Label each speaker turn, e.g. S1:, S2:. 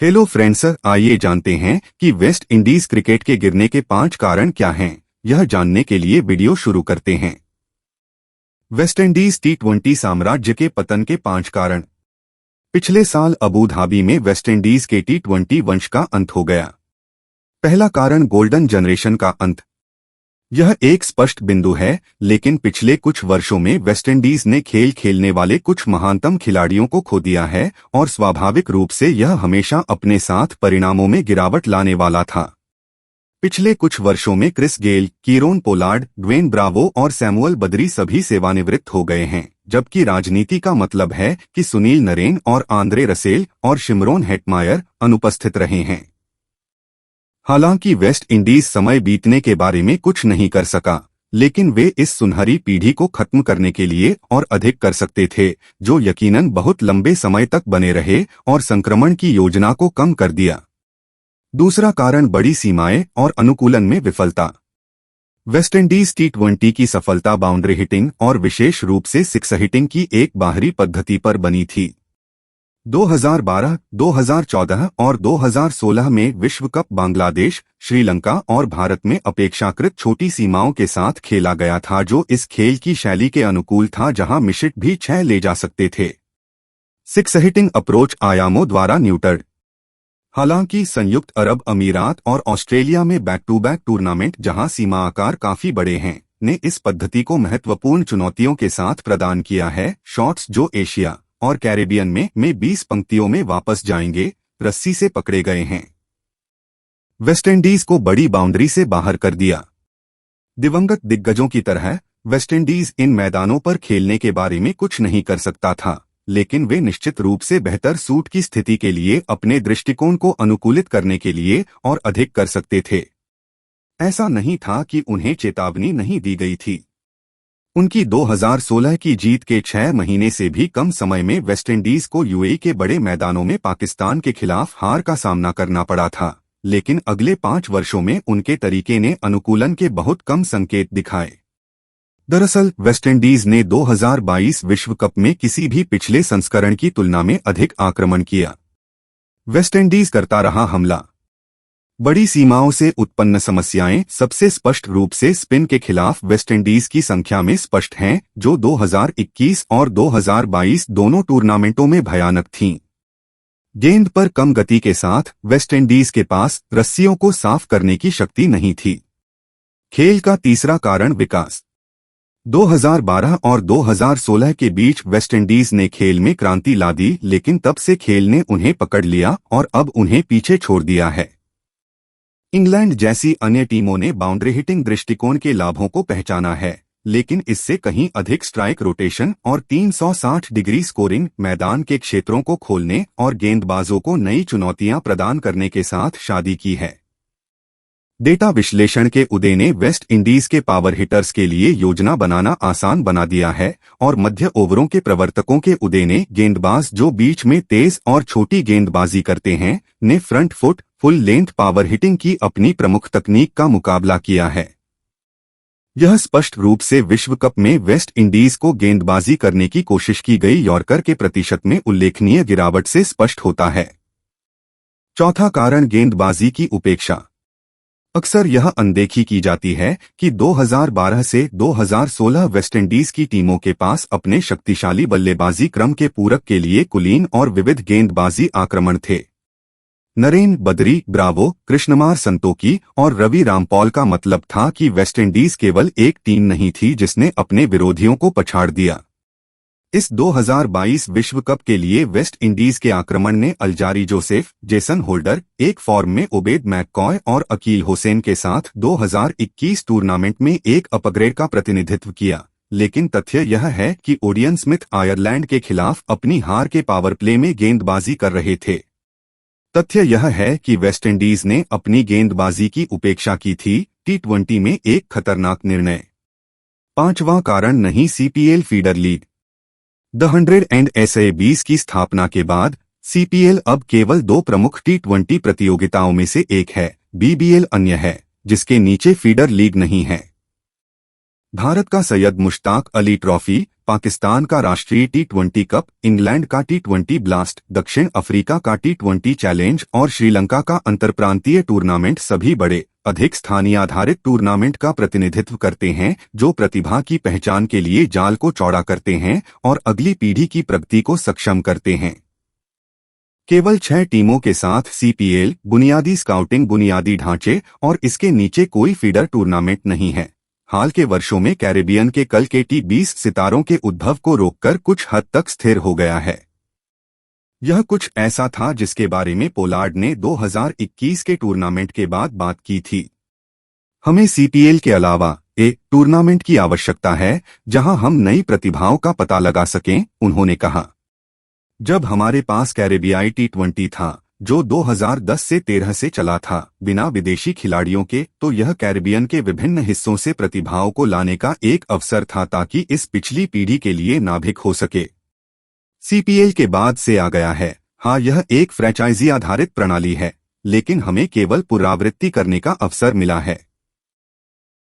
S1: Hello friends, आइए जानते हैं कि वेस्ट इंडीज क्रिकेट के गिरने के 5 कारण क्या हैं। यह जानने के लिए वीडियो शुरू करते हैं। वेस्ट इंडीज टी20 साम्राज्य के पतन के 5 कारण। पिछले साल अबू धाबी में वेस्ट इंडीज के टी20 वंश का अंत हो गया। पहला कारण गोल्डन जनरेशन का अंत। यह एक स्पष्ट बिंदु है, लेकिन पिछले कुछ वर्षों में वेस्टइंडीज ने खेल खेलने वाले कुछ महानतम खिलाड़ियों को खो दिया है और स्वाभाविक रूप से यह हमेशा अपने साथ परिणामों में गिरावट लाने वाला था। पिछले कुछ वर्षों में Chris Gayle, Kieron Pollard, Dwayne Bravo और सैमुअल बद्री सभी सेवानिवृत्त हो गए हैं, जबकि राजनीति का मतलब है कि सुनील नरेन और आंद्रे रसेल और शिमरोन हेटमायर अनुपस्थित रहे हैं। हालांकि वेस्ट इंडीज समय बीतने के बारे में कुछ नहीं कर सका, लेकिन वे इस सुनहरी पीढ़ी को खत्म करने के लिए और अधिक कर सकते थे, जो यकीनन बहुत लंबे समय तक बने रहे और संक्रमण की योजना को कम कर दिया। दूसरा कारण बड़ी सीमाएं और अनुकूलन में विफलता। वेस्टइंडीज टी20 की सफलता बाउंड्री हिटिंग और विशेष रूप से सिक्स हिटिंग की एक बाहरी पद्धति पर बनी थी। 2012, 2014 और 2016 में विश्व कप बांग्लादेश, श्रीलंका और भारत में अपेक्षाकृत छोटी सीमाओं के साथ खेला गया था, जो इस खेल की शैली के अनुकूल था जहां मिशिट भी 6 ले जा सकते थे। सिक्स हिटिंग अप्रोच आयामों द्वारा न्यूटर्ड। हालांकि संयुक्त अरब अमीरात और ऑस्ट्रेलिया में बैक टू बैक टूर्नामेंट, जहां सीमा आकार काफी बड़े हैं, ने इस पद्धति को महत्वपूर्ण चुनौतियों के साथ प्रदान किया है। शॉट्स जो एशिया और कैरेबियन में 20 पंक्तियों में वापस जाएंगे, रस्सी से पकड़े गए हैं। वेस्टइंडीज को बड़ी बाउंड्री से बाहर कर दिया। दिवंगत दिग्गजों की तरह वेस्टइंडीज इन मैदानों पर खेलने के बारे में कुछ नहीं कर सकता था, लेकिन वे निश्चित रूप से बेहतर सूट की स्थिति के लिए अपने दृष्टिकोण को अनुकूलित करने के लिए और अधिक कर सकते थे। ऐसा नहीं था कि उन्हें चेतावनी नहीं दी गई थी। उनकी 2016 की जीत के 6 महीने से भी कम समय में वेस्टइंडीज को यूएई के बड़े मैदानों में पाकिस्तान के खिलाफ हार का सामना करना पड़ा था, लेकिन अगले 5 वर्षों में उनके तरीके ने अनुकूलन के बहुत कम संकेत दिखाए। दरअसल वेस्टइंडीज ने 2022 विश्व कप में किसी भी पिछले संस्करण की तुलना में अधिक आक्रमण किया। वेस्टइंडीज करता रहा हमला। बड़ी सीमाओं से उत्पन्न समस्याएं सबसे स्पष्ट रूप से स्पिन के खिलाफ वेस्टइंडीज की संख्या में स्पष्ट हैं, जो 2021 और 2022 दोनों टूर्नामेंटों में भयानक थीं। गेंद पर कम गति के साथ वेस्टइंडीज के पास रस्सियों को साफ करने की शक्ति नहीं थी। खेल का तीसरा कारण विकास। 2012 और 2016 के बीच वेस्टइंडीज ने खेल में क्रांति ला दी, लेकिन तब से खेल ने उन्हें पकड़ लिया और अब उन्हें पीछे छोड़ दिया है। इंग्लैंड जैसी अन्य टीमों ने बाउंड्री हिटिंग दृष्टिकोण के लाभों को पहचाना है, लेकिन इससे कहीं अधिक स्ट्राइक रोटेशन और 360 डिग्री स्कोरिंग मैदान के क्षेत्रों को खोलने और गेंदबाजों को नई चुनौतियां प्रदान करने के साथ शादी की है। डेटा विश्लेषण के उदय ने वेस्ट इंडीज के पावर हिटर्स के लिए योजना बनाना आसान बना दिया है और मध्य ओवरों के प्रवर्तकों के उदय ने गेंदबाज जो बीच में तेज और छोटी गेंदबाजी करते हैं, ने front foot full length power hitting की अपनी प्रमुख तकनीक का मुकाबला किया है। यह स्पष्ट रूप से विश्व कप में वेस्ट इंडीज को गेंदबाजी करने की कोशिश की गई यॉर्कर के प्रतिशत में उल्लेखनीय गिरावट से स्पष्ट होता है। चौथा कारण गेंदबाजी की उपेक्षा। अक्सर यह अनदेखी की जाती है कि 2012 से 2016 वेस्टइंडीज की टीमों के पास अपने शक्तिशाली बल्लेबाजी क्रम के पूरक के लिए कुलीन और विविध गेंदबाजी आक्रमण थे। नरेन, बद्री, ब्रावो, कृष्णमार संतोकी और रवि रामपॉल का मतलब था कि वेस्टइंडीज केवल एक टीम नहीं थी जिसने अपने विरोधियों को पछाड़ दिया। इस 2022 विश्व कप के लिए वेस्ट इंडीज के आक्रमण ने अल्जारी जोसेफ, जेसन होल्डर, एक फॉर्म में ओबेद मैककॉय और अकील हुसैन के साथ 2021 टूर्नामेंट में एक अपग्रेड का प्रतिनिधित्व किया, लेकिन तथ्य यह है कि ओडियन स्मिथ आयरलैंड के खिलाफ अपनी हार के पावर प्ले में गेंदबाजी कर रहे थे। तथ्य यह है कि वेस्टइंडीज ने अपनी गेंदबाजी की उपेक्षा की थी। टी20 में एक खतरनाक निर्णय। पांचवां कारण नहीं CPL feeder league. The 100 and SA20 की स्थापना के बाद सीपीएल अब केवल 2 प्रमुख टी20 प्रतियोगिताओं में से एक है, बीबीएल अन्य है, जिसके नीचे फीडर लीग नहीं है। भारत का सैयद मुश्ताक अली ट्रॉफी, पाकिस्तान का राष्ट्रीय T20 कप, इंग्लैंड का T20 ब्लास्ट, दक्षिण अफ्रीका का T20 चैलेंज और श्रीलंका का अंतरप्रांतीय टूर्नामेंट सभी बड़े, अधिक स्थानीय आधारित टूर्नामेंट का प्रतिनिधित्व करते हैं जो प्रतिभा की पहचान के लिए जाल को चौड़ा करते हैं और अगली पीढ़ी की प्रगति को सक्षम करते हैं। केवल 6 टीमों के साथ CPL, बुनियादी स्काउटिंग, बुनियादी ढांचे और इसके नीचे कोई फीडर टूर्नामेंट नहीं है। हाल के वर्षों में कैरेबियन के कल के T20 सितारों के उद्भव को रोककर कुछ हद तक स्थिर हो गया है। यह कुछ ऐसा था जिसके बारे में पोलार्ड ने 2021 के टूर्नामेंट के बाद बात की थी। हमें CPL के अलावा एक टूर्नामेंट की आवश्यकता है जहां हम नई प्रतिभाओं का पता लगा सकें, उन्होंने कहा। जब हमारे पास कैरेबियाई T20 था जो 2010 से 13 से चला था बिना विदेशी खिलाड़ियों के, तो यह कैरेबियन के विभिन्न हिस्सों से प्रतिभाओं को लाने का एक अवसर था ताकि इस पिछली पीढ़ी के लिए नाभिक हो सके। CPL के बाद से आ गया है। हाँ, यह एक फ्रैंचाइजी आधारित प्रणाली है, लेकिन हमें केवल पुनरावृत्ति करने का अवसर मिला है।